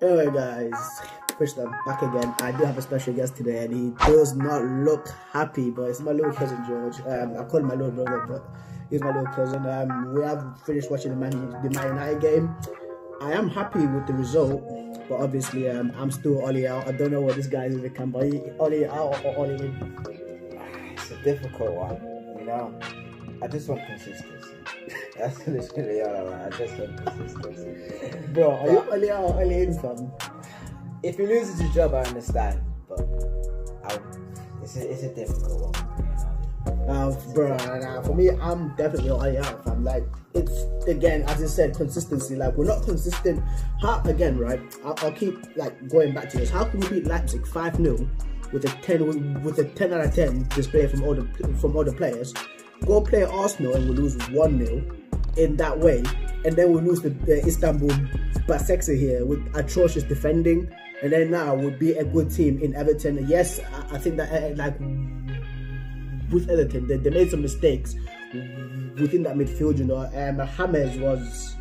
Anyway, guys, first I'm back again. I do have a special guest today, and he does not look happy. But it's my little cousin George. I call him my little brother, but he's my little cousin. We have finished watching the Man United game. I am happy with the result, but obviously I'm still Ollie out. I don't know what this guy is become, but Ollie out or Ollie in. It's a difficult one, you know. I just want consistency. That's literally all I want. I just want consistency. Bro, are you Ollie out or Ollie in, fam? If he loses his job, I understand, but it's a difficult one. Bro, for me, I'm definitely Ollie out, fam. Like, it's, again, as I said, consistency. Like, we're not consistent. How, again, right, I'll keep, like, going back to this. How can we beat Leipzig 5-0 with a 10 out of 10 display from all the players? Go play Arsenal and we lose 1-0 in that way, and then we lose the Istanbul Basaksehir here with atrocious defending, and then now would be a good team in Everton. Yes, I think that like with Everton, they made some mistakes within that midfield, you know. James was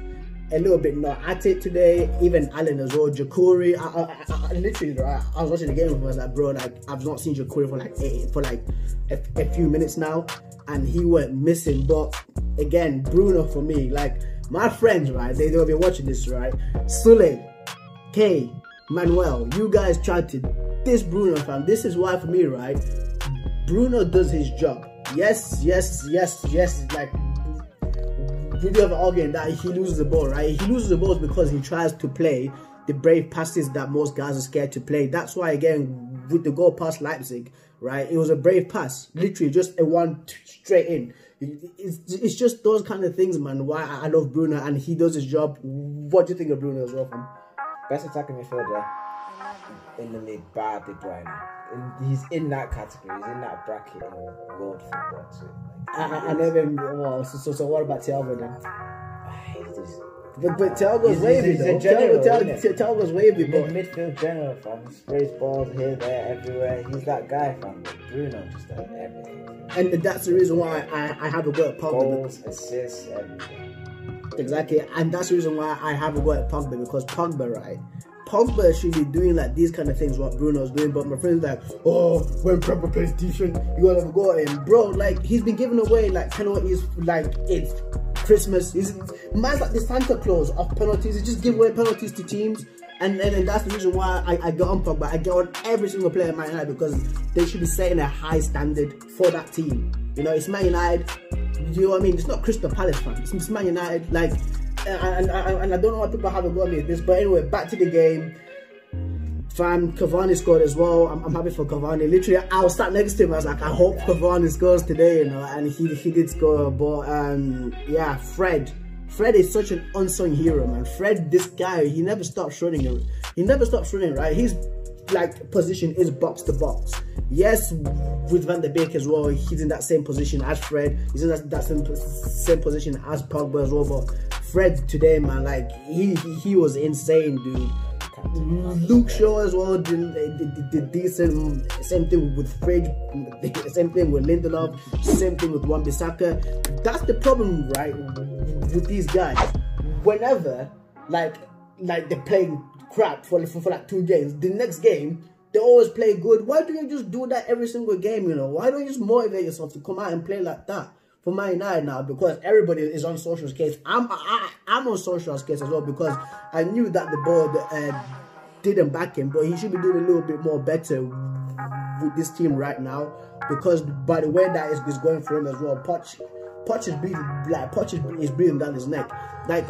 a little bit not at it today. Even Allen as well. Jakuri, I literally, right, I was watching the game and I was like, bro, like I've not seen Jakuri for like a few minutes now, and he went missing. But again, Bruno for me, like my friends, right, they'll be watching this, right? Sule, Kay, Manuel, you guys tried to diss Bruno, fam. This is why for me, right? Bruno does his job. Yes. Like, really have an argument that he loses the ball, right? He loses the balls because he tries to play the brave passes that most guys are scared to play. That's why, again, with the goal past Leipzig, right, it was a brave pass, literally just a one straight in. It's just those kind of things, man. Why I love Bruno, and he does his job. What do you think of Bruno as well, fam? Best attacking midfielder in the league, badly right now. He's in that category. He's in that bracket in world football too. I never. Well, so what about Thiago then? But Thiago's wavy though. Thiago's wavy, but midfield general, fam. Sprays balls here, there, everywhere. He's that guy, fam. Bruno just does everything. And that's the reason why I have a go at Pogba. Goals, assists, everything. Exactly, and that's the reason why I have a go at Pogba, because Pogba, right? Pogba should be doing like these kind of things what Bruno's doing, but my friend's like, oh, when proper plays decent, you gotta go at him. Bro, like, he's been giving away like penalties, like it's Christmas. Man's like the Santa Claus of penalties. He just give away penalties to teams, and that's the reason why I get on Pogba. I get on every single player in Man United, because they should be setting a high standard for that team. You know, it's Man United. You know what I mean? It's not Crystal Palace, fam. It's Man United. Like, and I don't know why people have a go at me with this, but anyway, back to the game. Fam, Cavani scored as well. I'm happy for Cavani. Literally, I was sat next to him. I was like, I hope Cavani scores today, you know, and he did score. But yeah, Fred is such an unsung hero, man. Fred, this guy, he never stops running. Right? His like position is box to box. Yes, with Van der Beek as well, he's in that same position as Fred. He's in that same position as Pogba as well. But Fred today, man, like he was insane, dude. Luke Shaw as well did decent. Same thing with Fred, same thing with Lindelof, same thing with Wan-Bissaka. That's the problem, right, with these guys. Whenever like they're playing crap for like 2 games, the next game they always play good. Why do you just do that every single game? You know, why don't you just motivate yourself to come out and play like that for Man United now? Because everybody is on Solskjaer's case. I'm on Solskjaer's case as well, because I knew that the board didn't back him, but he should be doing a little bit more better with this team right now, because by the way that is going for him as well, Poch is breathing down his neck. Like,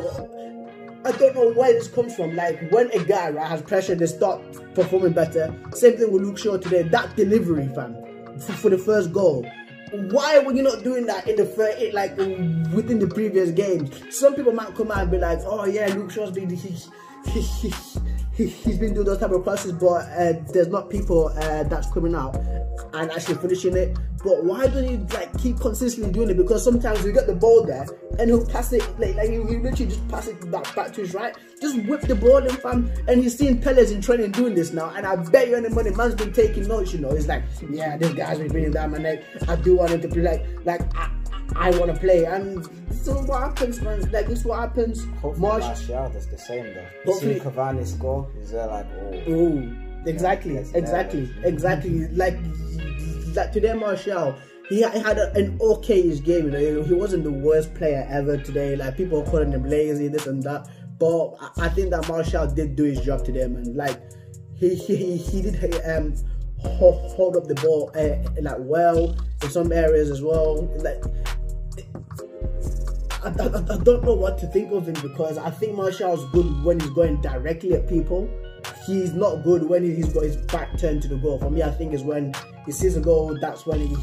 I don't know where this comes from. Like, when a guy, right, has pressure, they start performing better. Same thing with Luke Shaw today. That delivery, fam, for the first goal. Why were you not doing that in the first, like within the previous games? Some people might come out and be like, oh yeah, Luke Shaw's been he's been doing those type of crosses, but there's not people that's coming out and actually finishing it. But why don't you like keep consistently doing it? Because sometimes you get the ball there and he'll pass it like he'll literally just pass it back to his right, just whip the ball in, fam. And he's seen Pellets in training doing this now, and I bet you any money man's been taking notes, you know. He's like, yeah, this guy's been breathing down my neck. I do want him to play like I want to play. And So what happens, man? Like, this is what happens. Hopefully Martial does the same though. Hopefully see Cavani score, is there like, exactly. Like today, Martial, he had an okay-ish game. You know, he wasn't the worst player ever today. Like, people are calling him lazy, this and that. But I think that Martial did do his job today, man. Like, he did hold up the ball like well in some areas as well. Like, I don't know what to think of him, because I think Martial's good when he's going directly at people. He's not good when he's got his back turned to the goal. For me, I think is when he sees a goal, that's when he can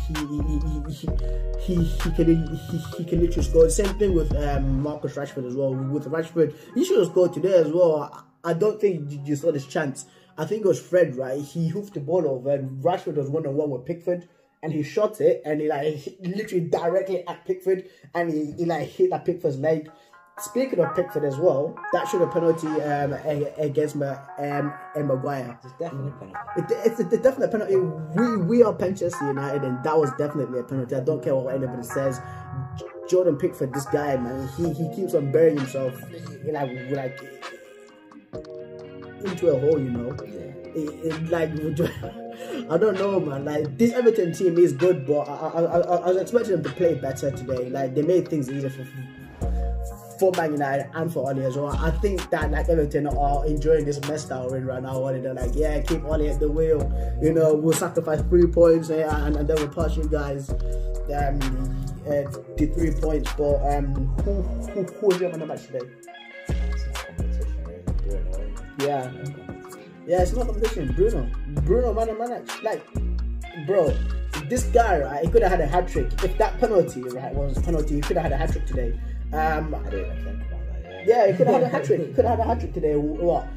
literally score. The same thing with Marcus Rashford as well. With Rashford, he should have scored today as well. I don't think you saw this chance. I think it was Fred, right? He hoofed the ball over, and Rashford was 1-on-1 with Pickford, and he shot it, and he like literally directly at Pickford, and he like hit that Pickford's leg. Speaking of Pickford as well, that should have penalty against Maguire. It's definitely a penalty. It's a definite penalty. We are Manchester United, and that was definitely a penalty. I don't care what anybody says. Jordan Pickford, this guy, man, he keeps on burying himself like into a hole, you know. Like, I don't know, man. Like, this Everton team is good, but I was expecting them to play better today. Like, they made things easier for Man United and for Oli as well. I think that like Everton are enjoying this mess that we're in right now. Oli, they're like, yeah, keep Oli at the wheel. You know, we'll sacrifice 3 points and then we'll pass you guys the 3 points. But who is your man of the match today? Yeah, it's not competition. Bruno, man of the match. Like, bro, this guy, right? He could have had a hat trick. If that penalty, right, was a penalty, he could have had a hat trick today. I didn't even think about that. Yeah, he could have had a hat trick. He could have had a hat trick today. What?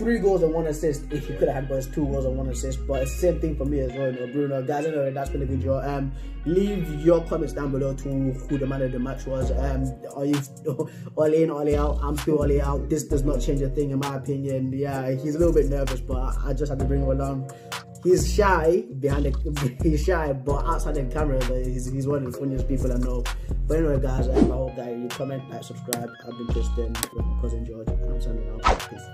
3 goals and 1 assist. If he could have had, but it's 2 goals and 1 assist. But it's the same thing for me as well, you know, Bruno. Guys, I know that's been a video. Leave your comments down below to who the man of the match was. Are you Oli in, Oli out? I'm still Oli out. This does not change a thing in my opinion. Yeah, he's a little bit nervous, but I just had to bring him along. He's shy he's shy, but outside the camera, he's one of the funniest people I know. But anyway, guys, I hope that you comment, like, subscribe. I've been Justin with my cousin George, and I'm signing out. Peace.